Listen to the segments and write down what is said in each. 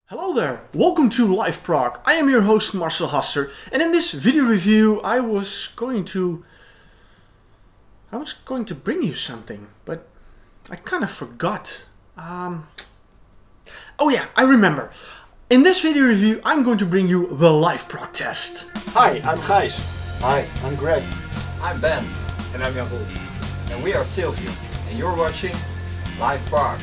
Hello there, welcome to liveprog. I am your host Marcel Hasser, and in this video review I was going to bring you something, but I kind of forgot. Oh yeah, I remember. In this video review I'm going to bring you the liveprog test. Hi, I'm Gijs. Hi, I'm Greg. I'm Ben. And I'm Janroel. And we are Sylvium. And you're watching liveprog.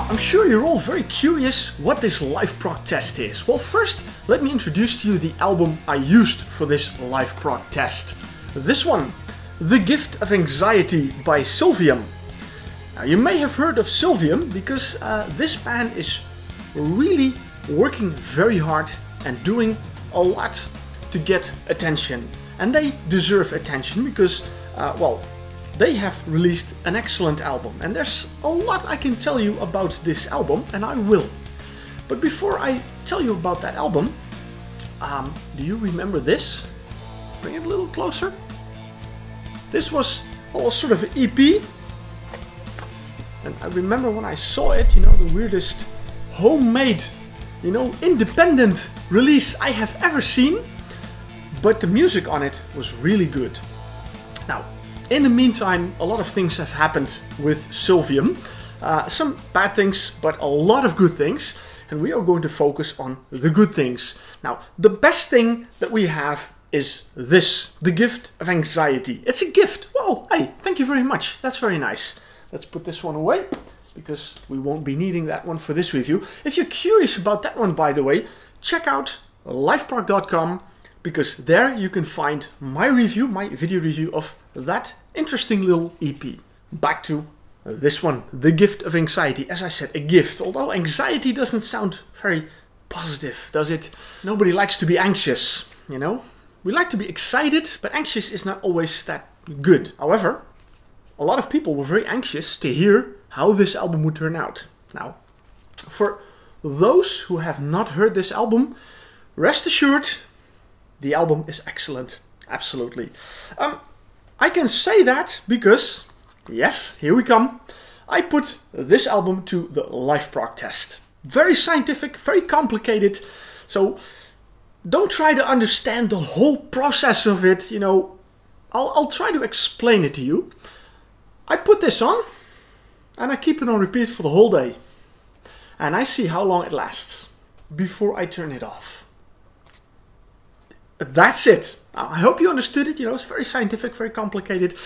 I'm sure you're all very curious what this liveprog test is. Well, first, let me introduce to you the album I used for this liveprog test. This one, The Gift of Anxiety by Sylvium. Now, you may have heard of Sylvium because this band is really working very hard and doing a lot to get attention. And they deserve attention because, well, they have released an excellent album, and there's a lot I can tell you about this album, and I will. But before I tell you about that album, do you remember this? Bring it a little closer. This was all sort of an EP, and I remember when I saw it, you know, the weirdest homemade, you know, independent release I have ever seen, but the music on it was really good. Now, in the meantime, a lot of things have happened with Sylvium. Some bad things, but a lot of good things. And we are going to focus on the good things. Now, the best thing that we have is this, The Gift of Anxiety. It's a gift. Well, hey, thank you very much. That's very nice. Let's put this one away, because we won't be needing that one for this review. If you're curious about that one, by the way, check out liveprog.com. because there you can find my review, my video review of that interesting little EP. Back to this one, The Gift of Anxiety. As I said, a gift, although anxiety doesn't sound very positive, does it? Nobody likes to be anxious, you know? We like to be excited, but anxious is not always that good. However, a lot of people were very anxious to hear how this album would turn out. Now, for those who have not heard this album, rest assured, the album is excellent, absolutely. I can say that because, yes, here we come, I put this album to the liveprog test. Very scientific, very complicated, so don't try to understand the whole process of it, you know. I'll try to explain it to you. I put this on, and I keep it on repeat for the whole day. And I see how long it lasts before I turn it off. That's it. I hope you understood it. You know, it's very scientific, very complicated.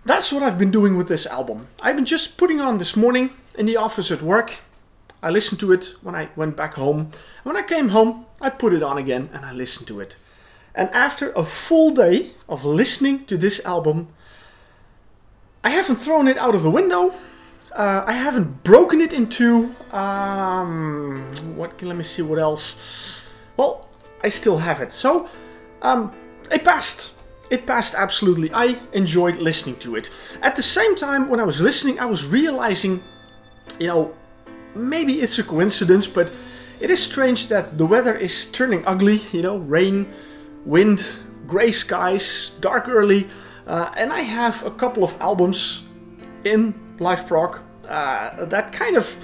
That's what I've been doing with this album. I've been just putting on this morning in the office at work. I listened to it when I went back home. When I came home, I put it on again and I listened to it. And after a full day of listening to this album, I haven't thrown it out of the window. I haven't broken it into... let me see what else. Well, I still have it. So, it passed. It passed absolutely. I enjoyed listening to it. At the same time, when I was listening, I was realizing, you know, maybe it's a coincidence, but it is strange that the weather is turning ugly. You know, rain, wind, grey skies, dark early. And I have a couple of albums in liveprog that kind of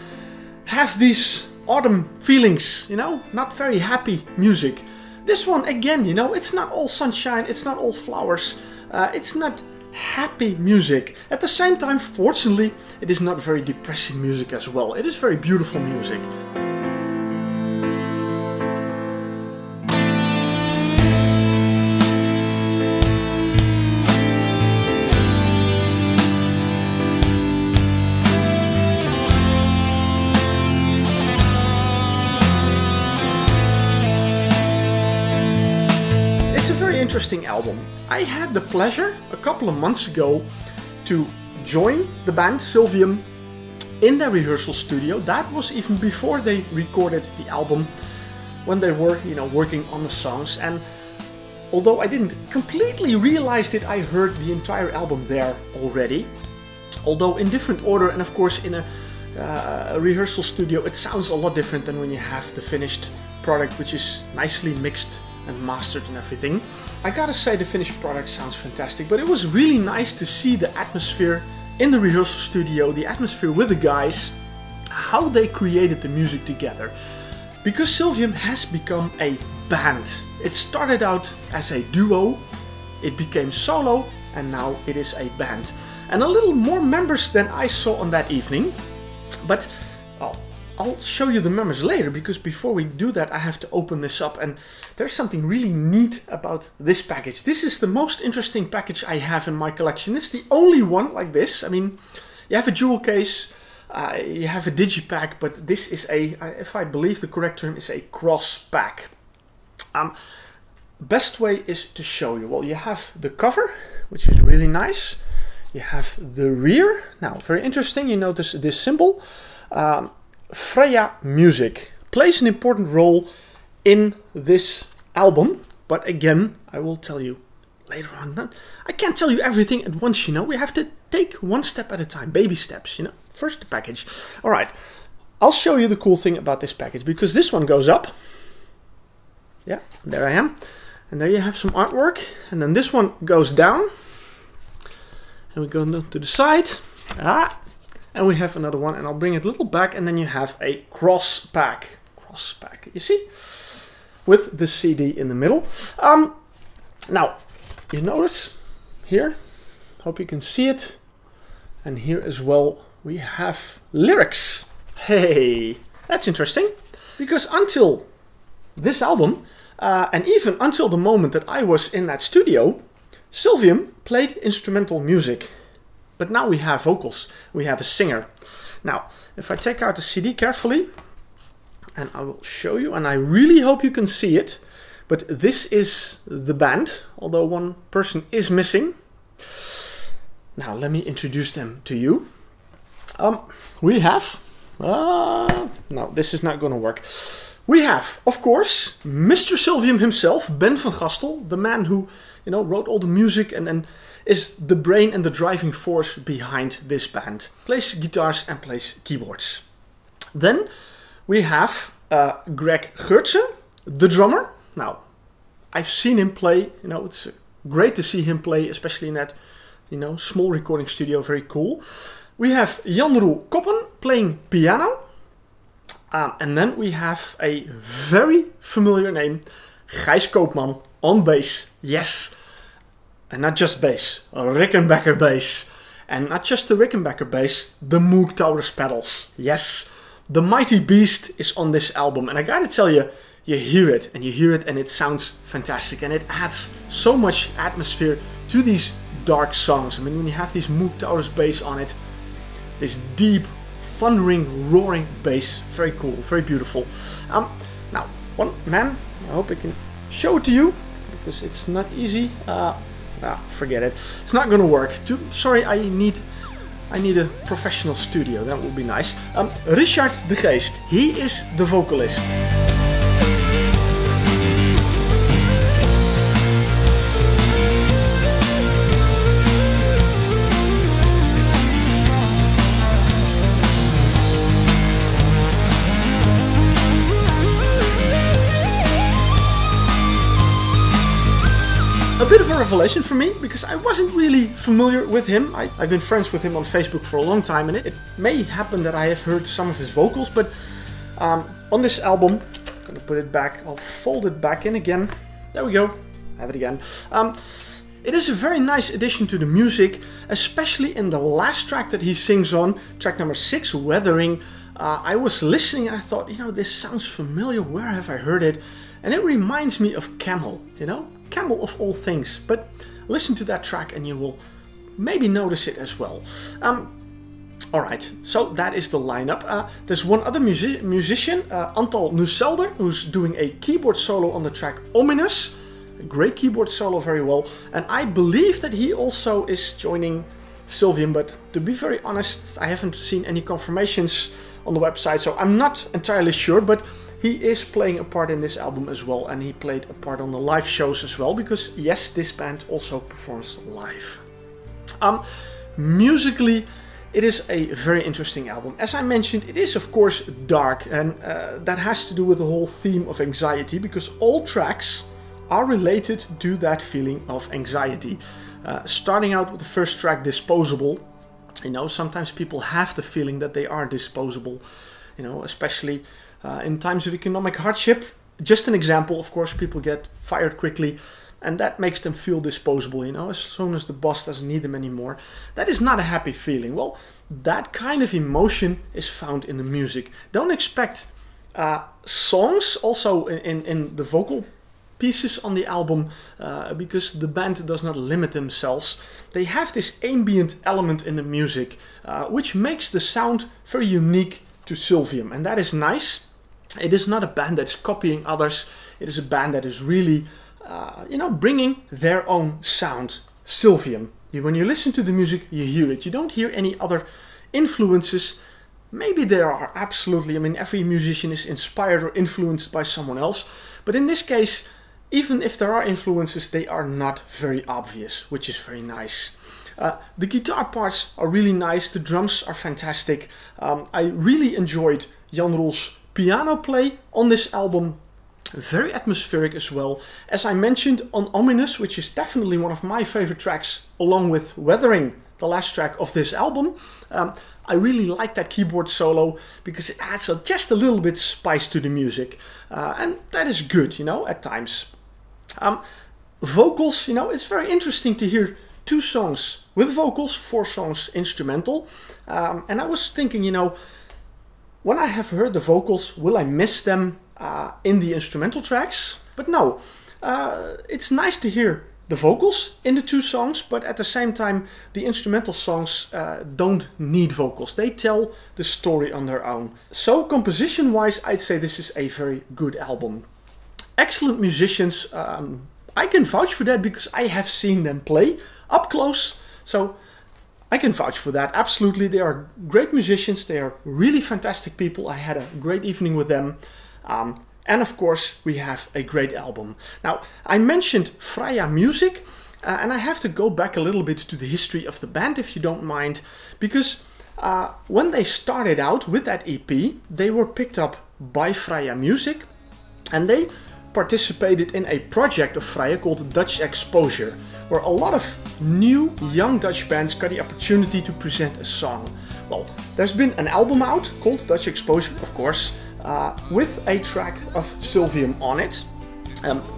have these autumn feelings, you know, not very happy music. This one, again, you know, it's not all sunshine, it's not all flowers, it's not happy music. At the same time, fortunately, it is not very depressing music as well. It is very beautiful music. interesting album. I had the pleasure a couple of months ago to join the band Sylvium in their rehearsal studio. That was even before they recorded the album, when they were, working on the songs. And although I didn't completely realize it, I heard the entire album there already. Although in different order, and of course in a rehearsal studio it sounds a lot different than when you have the finished product, which is nicely mixed and mastered and everything. I gotta say, the finished product sounds fantastic, but it was really nice to see the atmosphere in the rehearsal studio, the atmosphere with the guys, how they created the music together. Because Sylvium has become a band. It started out as a duo, it became solo, and now it is a band. And a little more members than I saw on that evening. But I'll show you the members later, because before we do that I have to open this up, and there's something really neat about this package. This is the most interesting package I have in my collection. It's the only one like this. I mean, you have a jewel case, you have a digipack, but this is if I believe the correct term, is a cross pack. Best way is to show you. Well, you have the cover, which is really nice. You have the rear. Now, very interesting, you notice this symbol. Freya Music plays an important role in this album, but again, I will tell you later on. I can't tell you everything at once, we have to take one step at a time, baby steps, First the package. All right, I'll show you the cool thing about this package, because this one goes up. Yeah, there I am. And there you have some artwork, and then this one goes down. And we go to the side. And we have another one, and I'll bring it a little back, and then you have a cross pack. Cross pack, you see? With the CD in the middle. Now, you notice here, hope you can see it. And here as well, we have lyrics. Hey, that's interesting. Because until this album, and even until the moment that I was in that studio, Sylvium played instrumental music. But now we have vocals, we have a singer. Now, if I take out the CD carefully, and I will show you, and I really hope you can see it, but this is the band, although one person is missing. Now, let me introduce them to you. We have, no, this is not going to work. We have, of course, Mr. Sylvium himself, Ben van Gastel, the man who, wrote all the music and is the brain and the driving force behind this band. Plays guitars and plays keyboards. Then we have Greg Geurtsen, the drummer. Now, I've seen him play, it's great to see him play, especially in that, small recording studio, very cool. We have Janroel Koppen playing piano. And then we have a very familiar name, Gijs Koopmans on bass. Yes, and not just bass, a Rickenbacker bass. And not just the Rickenbacker bass, the Moog Taurus pedals. Yes, the mighty beast is on this album. And I gotta tell you, you hear it and it sounds fantastic. And it adds so much atmosphere to these dark songs. I mean, when you have these Moog Taurus bass on it, this deep, thundering, roaring bass. Very cool, very beautiful. Now, one man, I hope I can show it to you, because it's not easy. Forget it. It's not gonna work. Sorry, I need a professional studio. That would be nice. Richard de Geest, he is the vocalist. A bit of a revelation for me, because I wasn't really familiar with him. I've been friends with him on Facebook for a long time, and it may happen that I have heard some of his vocals, but on this album, I'm gonna put it back, I'll fold it back in again. There we go, have it again. It is a very nice addition to the music, especially in the last track that he sings on, track number 6, Weathering. I was listening and I thought, this sounds familiar, where have I heard it? And it reminds me of Camel, Camel of all things. But listen to that track and you will maybe notice it as well. Alright, so that is the lineup. There's one other musician, Antal Nuselder, who's doing a keyboard solo on the track Ominous. a great keyboard solo very well, and I believe that he also is joining Sylvium, but to be very honest, I haven't seen any confirmations on the website, so I'm not entirely sure, but he is playing a part in this album as well, and he played a part on the live shows as well, because yes, this band also performs live. Musically, it is a very interesting album. As I mentioned, it is of course dark, and that has to do with the whole theme of anxiety, because all tracks are related to that feeling of anxiety. Starting out with the first track, Disposable. You know, sometimes people have the feeling that they are disposable, you know, especially in times of economic hardship. Just an example, of course, people get fired quickly, and that makes them feel disposable, you know, as soon as the boss doesn't need them anymore. That is not a happy feeling. Well, that kind of emotion is found in the music. Don't expect songs also in the vocal pieces on the album, because the band does not limit themselves. They have this ambient element in the music, which makes the sound very unique to Sylvium, and that is nice. It is not a band that's copying others. It is a band that is really you know, bringing their own sound. Sylvium. When you listen to the music, you hear it. You don't hear any other influences. Maybe there are, absolutely. I mean, every musician is inspired or influenced by someone else. But in this case, even if there are influences, they are not very obvious, which is very nice. The guitar parts are really nice. The drums are fantastic. I really enjoyed Janroel's piano play on this album. Very atmospheric as well. As I mentioned on Ominous, which is definitely one of my favorite tracks, along with Weathering, the last track of this album, I really like that keyboard solo because it adds just a little bit spice to the music, and that is good, you know, at times. Vocals, you know, it's very interesting to hear 2 songs with vocals, 4 songs instrumental, and I was thinking, you know, when I have heard the vocals, will I miss them in the instrumental tracks? But no, it's nice to hear the vocals in the 2 songs, but at the same time, the instrumental songs don't need vocals. They tell the story on their own. So composition-wise, I'd say this is a very good album. Excellent musicians. I can vouch for that because I have seen them play up close. So I can vouch for that. Absolutely, they are great musicians. They are really fantastic people. I had a great evening with them. And of course, we have a great album. Now, I mentioned Freya Music, and I have to go back a little bit to the history of the band, if you don't mind, because when they started out with that EP, they were picked up by Freya Music, and they participated in a project of Freya called Dutch Exposure, where a lot of new young Dutch bands got the opportunity to present a song. Well, there's been an album out called Dutch Exposure, of course, with a track of Sylvium on it.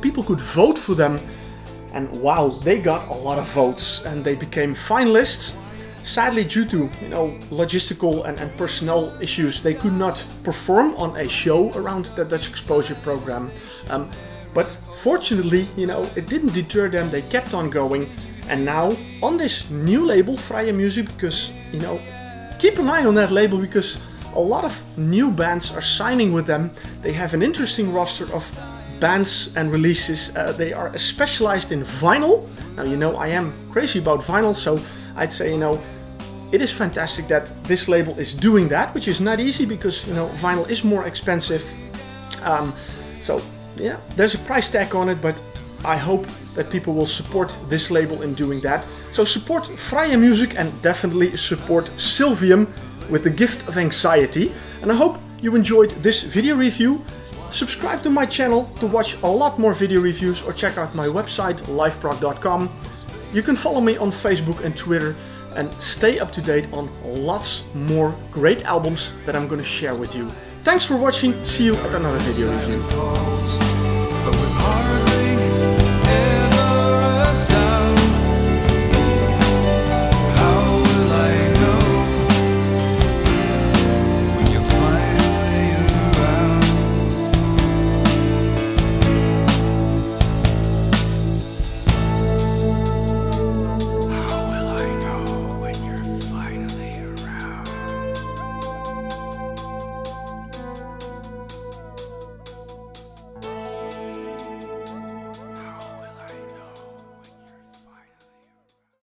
People could vote for them, and wow, they got a lot of votes and they became finalists. Sadly, due to, you know, logistical and personnel issues, they could not perform on a show around the Dutch Exposure program. But fortunately, you know, it didn't deter them. They kept on going, and now on this new label, Freya Music, because, you know, keep an eye on that label because a lot of new bands are signing with them. They have an interesting roster of bands and releases. They are specialized in vinyl. Now, you know, I am crazy about vinyl, so I'd say, you know, it is fantastic that this label is doing that, which is not easy because, you know, vinyl is more expensive. So, yeah, there's a price tag on it, but I hope that people will support this label in doing that. So support Freya Music and definitely support Sylvium with the gift of anxiety. And I hope you enjoyed this video review. Subscribe to my channel to watch a lot more video reviews or check out my website liveprog.com. You can follow me on Facebook and Twitter and stay up to date on lots more great albums that I'm going to share with you. Thanks for watching. See you at another video review.